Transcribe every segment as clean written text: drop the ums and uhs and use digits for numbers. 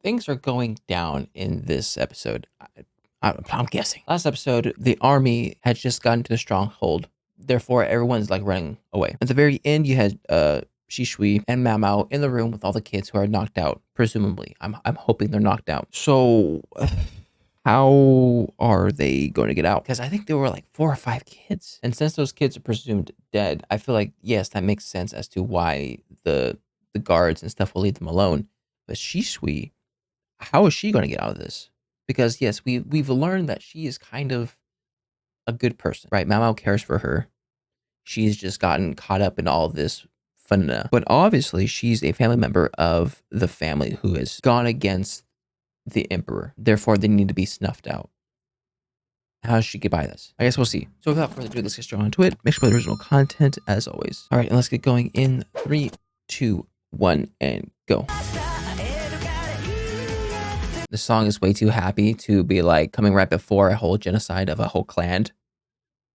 things are going down in this episode. I'm guessing. Last episode, the army had just gotten to the stronghold. Therefore, everyone's like running away. At the very end, you had Shishui and Mao Mao in the room with all the kids who are knocked out. Presumably, I'm hoping they're knocked out. So, how are they going to get out? Because I think there were like 4 or 5 kids, and since those kids are presumed dead, I feel like yes, that makes sense as to why the guards and stuff will leave them alone. But Shishui, how is she going to get out of this? Because yes, we've learned that she is kind of a good person, right? Mao Mao cares for her. She's just gotten caught up in all this phenomena. But obviously, she's a family member of the family who has gone against the emperor. Therefore, they need to be snuffed out. How does she get by this? I guess we'll see. So without further ado, let's get straight onto it. Make sure the original content as always. All right, and let's get going in 3, 2, 1, and go. The song is way too happy to be like coming right before a whole genocide of a whole clan.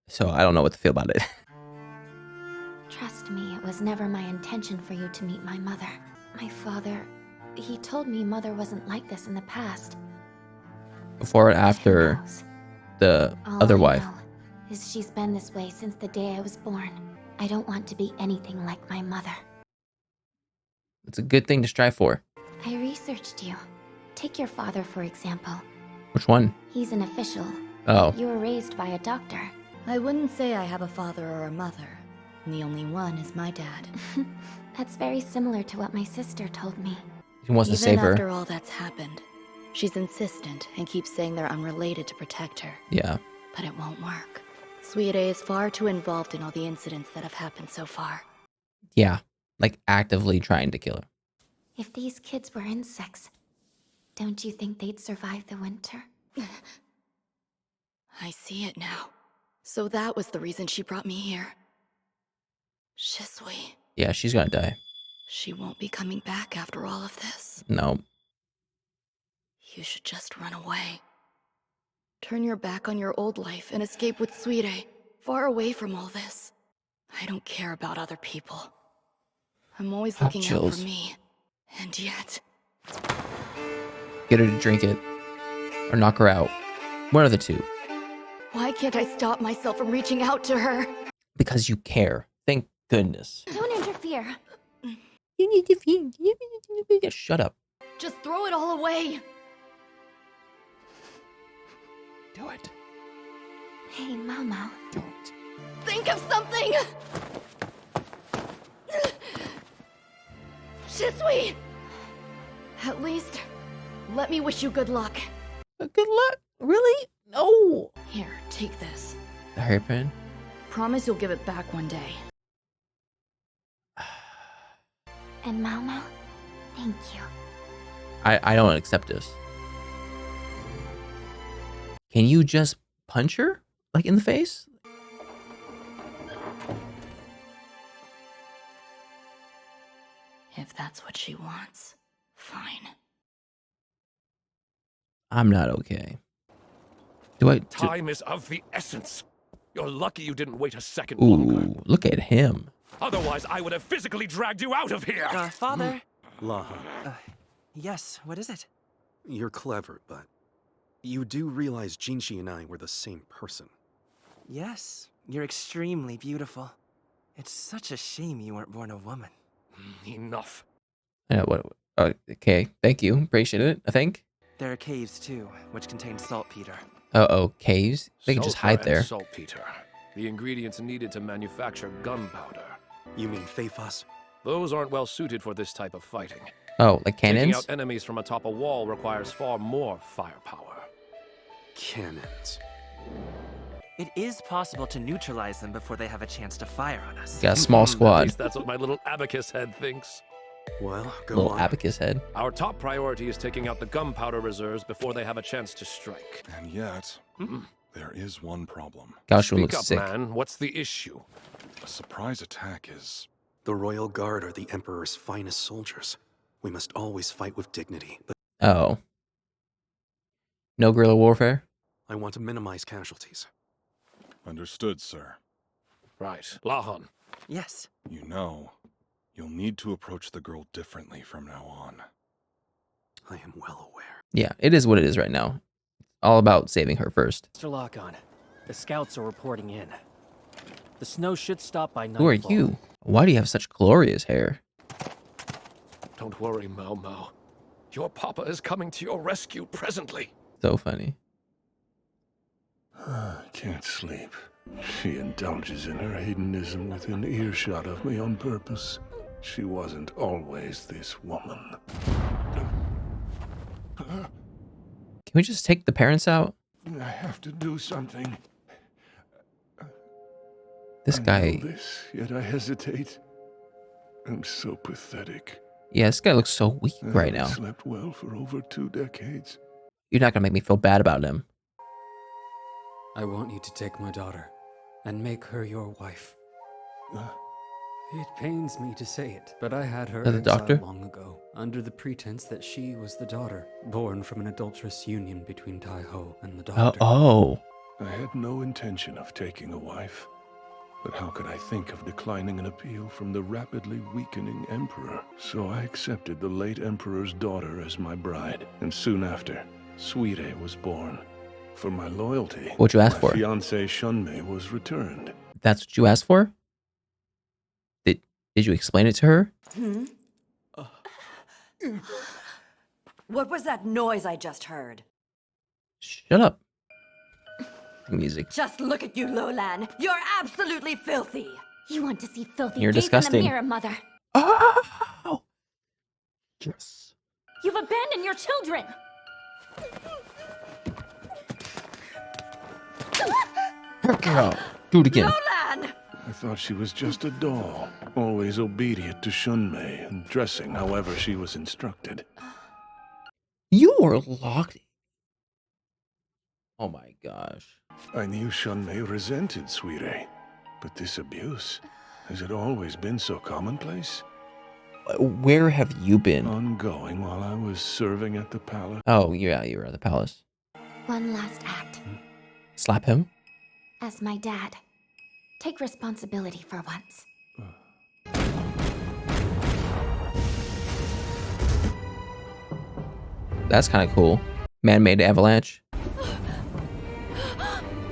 So I don't know what to feel about it. Trust me, it was never my intention for you to meet my mother. My father, he told me mother wasn't like this in the past. Before or after the other wife? All I know is she's been this way since the day I was born. I don't want to be anything like my mother. It's a good thing to strive for. I researched you. Take your father, for example. Which one? He's an official. Oh. You were raised by a doctor. I wouldn't say I have a father or a mother. The only one is my dad. That's very similar to what my sister told me. He wants to save her. Even after all that's happened, she's insistent and keeps saying they're unrelated to protect her. Yeah. But it won't work. Suide is far too involved in all the incidents that have happened so far. Yeah. Like actively trying to kill her. If these kids were insects, don't you think they'd survive the winter? I see it now. So that was the reason she brought me here. Shisui. Yeah, she's gonna die. She won't be coming back after all of this. No. You should just run away. Turn your back on your old life and escape with Suide, far away from all this. I don't care about other people. I'm always looking out for me. And yet... Get her to drink it. Or knock her out. One of the two. Why can't I stop myself from reaching out to her? Because you care. Thank goodness. Don't interfere. You need to feed. Shut up. Just throw it all away. Do it. Hey, Mao. Don't. Think of something! Shisui! At least, let me wish you good luck. Good luck? Really? No. Here, take this. The hairpin? Promise you'll give it back one day. And Mao, thank you. I don't accept this. Can you just punch her? Like in the face? If that's what she wants, fine. I'm not okay. Time is of the essence. You're lucky you didn't wait a second Ooh, longer. look at him. Otherwise, I would have physically dragged you out of here. Father? Laha, Yes, what is it? you're clever, but you do realize Jinshi and I were the same person. Yes, you're extremely beautiful. It's such a shame you weren't born a woman. Enough. Yeah, what? Okay, thank you. Appreciate it, I think. There are caves too, which contain saltpeter. Uh-oh, caves? They can just Sulfur hide and there. saltpeter. The ingredients needed to manufacture gunpowder. You mean Phaphos? Those aren't well suited for this type of fighting. Oh, like Taking cannons? out enemies from atop a wall requires far more firepower. Cannons. It is possible to neutralize them before they have a chance to fire on us. Got a small At squad. least that's what my little abacus head thinks. Well, go Little on. abacus head. Our top priority is taking out the gunpowder reserves before they have a chance to strike. And yet, there is one problem. Gosh, Speak looks up, sick. man. What's the issue? A surprise attack is... The Royal Guard are the Emperor's finest soldiers. We must always fight with dignity, but Oh. No guerrilla warfare? I want to minimize casualties. Understood, sir. Right. Lahan. Yes. You know, you'll need to approach the girl differently from now on. I am well aware. Yeah, it is what it is right now. All about saving her first. Mr. Lock-on, the scouts are reporting in. The snow should stop by Who are nightfall. you? Why do you have such glorious hair? Don't worry, Mao Mao. Your papa is coming to your rescue presently. So funny. I can't sleep. She indulges in her hedonism within earshot of me on purpose. She wasn't always this woman. Can we just take the parents out? I have to do something. This I guy... know this, yet I hesitate. I'm so pathetic. Yeah, this guy looks so weak I right haven't now. slept well for over 2 decades. You're not gonna make me feel bad about him. I want you to take my daughter and make her your wife. It pains me to say it, but I had her The exiled doctor? long ago, under the pretense that she was the daughter, born from an adulterous union between Tai-Ho and the doctor. Oh. I had no intention of taking a wife. But how could I think of declining an appeal from the rapidly weakening emperor? So I accepted the late emperor's daughter as my bride, and soon after, Suire was born. For my loyalty, What'd you ask for? my fiancée Shunmei was returned. That's what you asked for? Did you explain it to her? What was that noise I just heard? Shut up. Music. Just look at you, Lolan. You're absolutely filthy. You want to see filthy You're gaze disgusting. in the mirror, Mother. Oh! Yes. You've abandoned your children. Girl, do it again. Lolan! I thought she was just a doll, always obedient to Shunmei and dressing however she was instructed. You were locked. Oh my gosh. I knew Shunmei resented Suire, but this abuse, has it always been so commonplace? Where have you been? Ongoing while I was serving at the palace. Oh, yeah, you were at the palace. One last act. Slap him? As my dad, take responsibility for once. That's kind of cool. Man-made avalanche.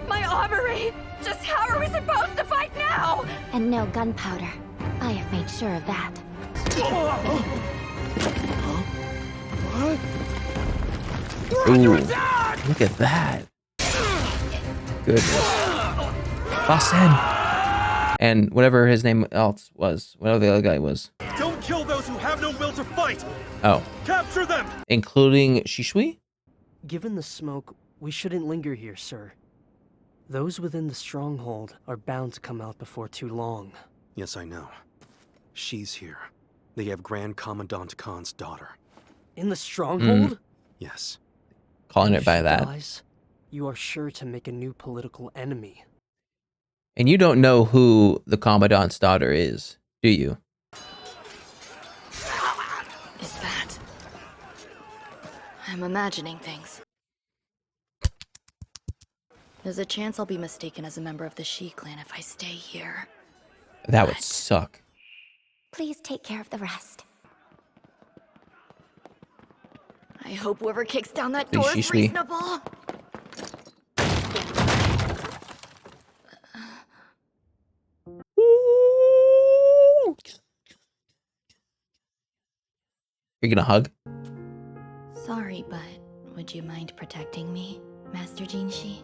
My armory! Just how are we supposed to fight now? And no gunpowder. I have made sure of that. Ooh, look at that. Goodness. Boston. And whatever his name else was, whatever the other guy was. Don't kill those who have no will to fight! Oh. Capture them! Including Shishui? Given the smoke, we shouldn't linger here, sir. Those within the stronghold are bound to come out before too long. Yes, I know. She's here. They have Grand Commandant Khan's daughter. In the stronghold? Yes. Calling If it by she that. dies, you are sure to make a new political enemy. And you don't know who the Commandant's daughter is, do you? Is that... I'm imagining things. There's a chance I'll be mistaken as a member of the Shi clan if I stay here. That would suck. Please take care of the rest. I hope whoever kicks down that Please, door is Shishui. reasonable. You're gonna hug? Sorry, but would you mind protecting me, Master Jinshi?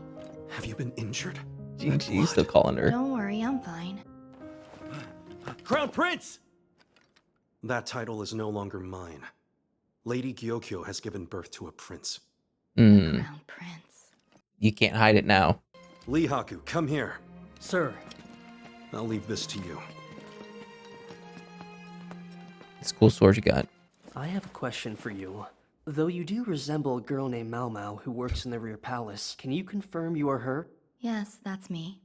Have you been injured? Jinxi's still calling her. Don't worry, I'm fine. Crown Prince! That title is no longer mine. Lady Gyokyo has given birth to a prince. Crown Prince. You can't hide it now. Lee Haku, come here. Sir. I'll leave this to you. It's a cool sword you got. I have a question for you. Though you do resemble a girl named Mao Mao who works in the rear palace, can you confirm you are her? Yes, that's me.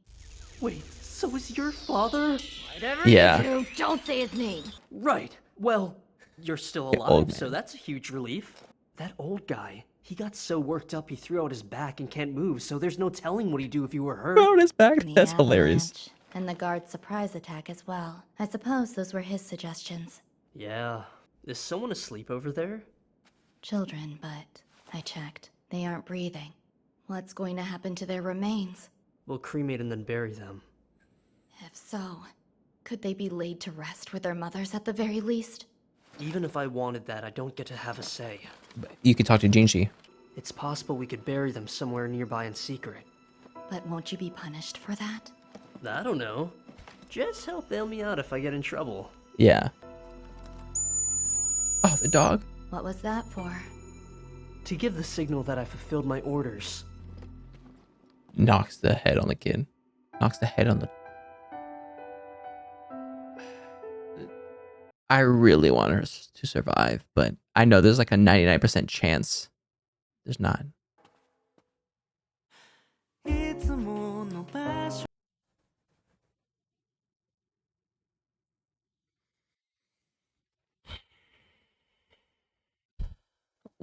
Wait, so is your father? Whatever Yeah. you do, don't say his name. Right. Well, you're still The old alive, so man. that's a huge relief. That old guy, he got so worked up he threw out his back and can't move, so there's no telling what he'd do if you were her. Throw out his back? The That's hilarious. avalanche, and the guard's surprise attack as well. I suppose those were his suggestions. Yeah. Is someone asleep over there? Children, but I checked. They aren't breathing. What's going to happen to their remains? We'll cremate and then bury them. If so, could they be laid to rest with their mothers at the very least? Even if I wanted that, I don't get to have a say. You could talk to Jinshi. It's possible we could bury them somewhere nearby in secret. But won't you be punished for that? I don't know. Just help bail me out if I get in trouble. Yeah. Oh, the dog? What was that for? To give the signal that I fulfilled my orders. Knocks the head on the kid. Knocks the head on the... I really want her to survive, but I know there's like a 99% chance there's not.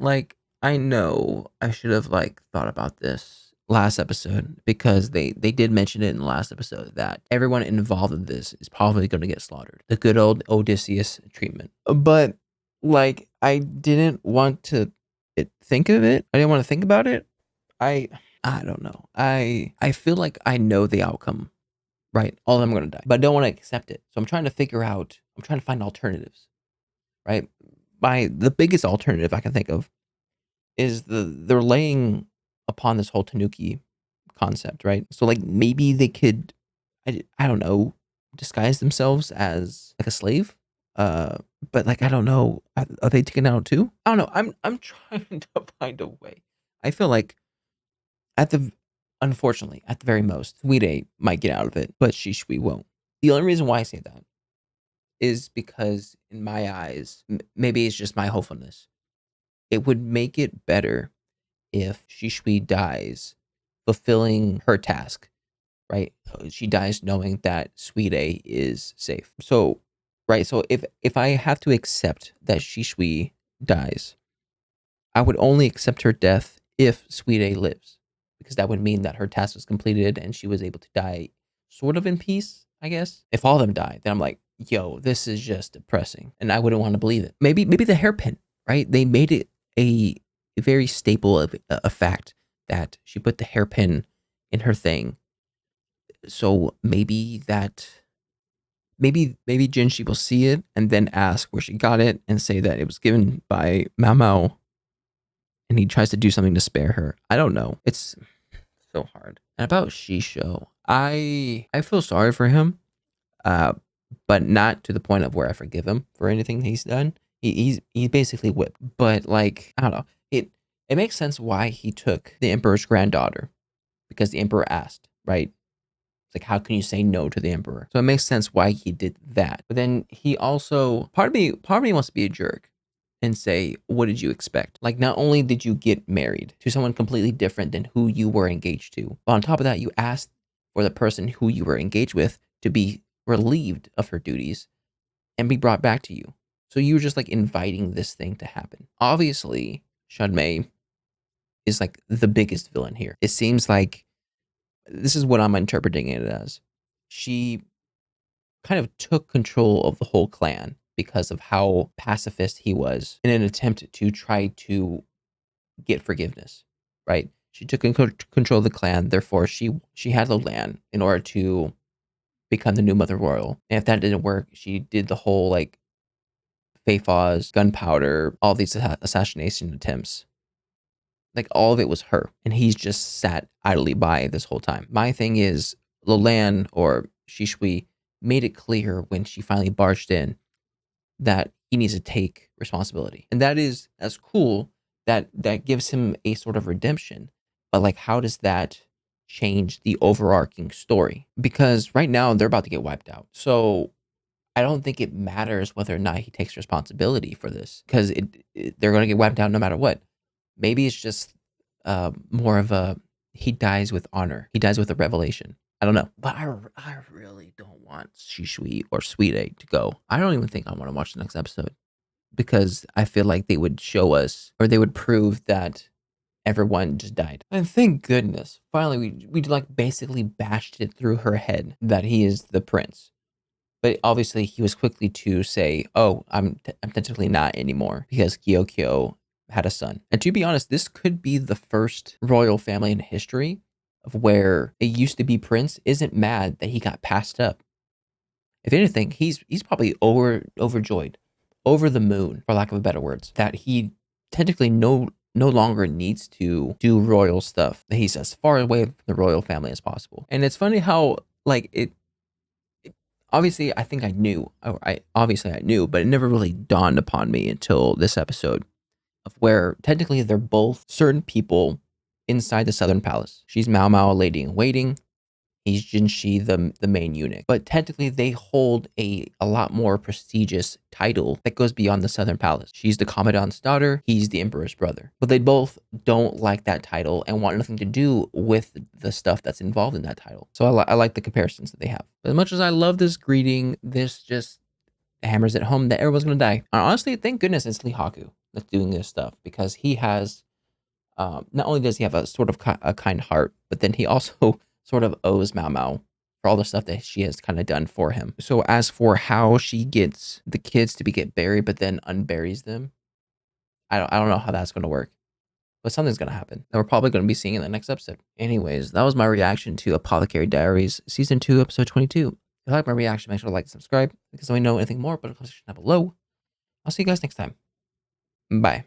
Like, I know I should have like thought about this last episode, because they did mention it in the last episode that everyone involved in this is probably going to get slaughtered. The good old Odysseus treatment. But like, I didn't want to think of it. I didn't want to think about it. I don't know. I feel like I know the outcome, right? All of them are going to die, but I don't want to accept it. So I'm trying to find alternatives, right? The biggest alternative I can think of is they're laying upon this whole Tanuki concept, right? So like maybe they could, I don't know, disguise themselves as like a slave. But like, I don't know, are they taken out too? I don't know. I'm trying to find a way. I feel like unfortunately, at the very most, Suide might get out of it, but Shishui won't. The only reason why I say that is because in my eyes, maybe it's just my hopefulness, it would make it better if Shishui dies fulfilling her task, right? She dies knowing that Suide is safe. So, right, so if I have to accept that Shishui dies, I would only accept her death if Suide lives, because that would mean that her task was completed and she was able to die sort of in peace, I guess. If all of them die, then I'm like, yo, this is just depressing, and I wouldn't want to believe it. Maybe the hairpin, right? They made it a very staple of a fact that she put the hairpin in her thing. So maybe Jinshi will see it and then ask where she got it and say that it was given by Mao Mao, and he tries to do something to spare her. I don't know. It's so hard. And about Shisho, I feel sorry for him, but not to the point of where I forgive him for anything he's done. He's basically whipped. But like, I don't know. It makes sense why he took the Emperor's granddaughter, because the Emperor asked, right? It's like, how can you say no to the Emperor? So it makes sense why he did that. But then he also, part of me wants to be a jerk and say, what did you expect? Like, not only did you get married to someone completely different than who you were engaged to, but on top of that, you asked for the person who you were engaged with to be relieved of her duties and be brought back to you. So you were just like inviting this thing to happen. Obviously, Shunmei is like the biggest villain here. It seems like, this is what I'm interpreting it as, she kind of took control of the whole clan because of how pacifist he was in an attempt to try to get forgiveness, right? She took control of the clan, therefore she had the land in order to become the new Mother Royal. And if that didn't work, she did the whole like Feifa's, gunpowder, all these assassination attempts. Like, all of it was her, and he's just sat idly by this whole time. My thing is, Lolan, or Shishui, made it clear when she finally barged in that he needs to take responsibility. And that's cool. That gives him a sort of redemption. But like, how does that change the overarching story? Because right now they're about to get wiped out. So I don't think it matters whether or not he takes responsibility for this, because they're going to get wiped out no matter what. Maybe it's just more of a, he dies with honor. He dies with a revelation. I don't know. But I really don't want Shishui or Suide to go. I don't even think I want to watch the next episode, because I feel like they would show us, or they would prove that everyone just died. And thank goodness, finally we like basically bashed it through her head that he is the prince. But obviously he was quickly to say, oh, I'm technically not anymore, because Gyokyo had a son. And to be honest, this could be the first royal family in history of where a used to be prince isn't mad that he got passed up. If anything, he's probably overjoyed, over the moon, for lack of a better words, that he technically no longer needs to do royal stuff. That he's as far away from the royal family as possible. And it's funny how like it obviously I think I knew, obviously I knew, but it never really dawned upon me until this episode of where technically they're both certain people inside the Southern Palace. She's Mao Mao, a lady in waiting. He's Jinshi, the main eunuch. But technically, they hold a lot more prestigious title that goes beyond the Southern Palace. She's the Commandant's daughter. He's the Emperor's brother. But they both don't like that title and want nothing to do with the stuff that's involved in that title. So I like the comparisons that they have. But as much as I love this greeting, this just hammers it home that everyone's going to die. And honestly, thank goodness it's Lee Haku that's doing this stuff, because he has, not only does he have a sort of a kind heart, but then he also sort of owes Mao Mao for all the stuff that she has kind of done for him. So as for how she gets the kids to get buried, but then unburies them, I don't know how that's going to work, but something's going to happen that we're probably going to be seeing in the next episode. Anyways, that was my reaction to Apothecary Diaries Season 2, Episode 22. If you like my reaction, make sure to like and subscribe, because I don't know anything more, but a comment down below. I'll see you guys next time. Bye.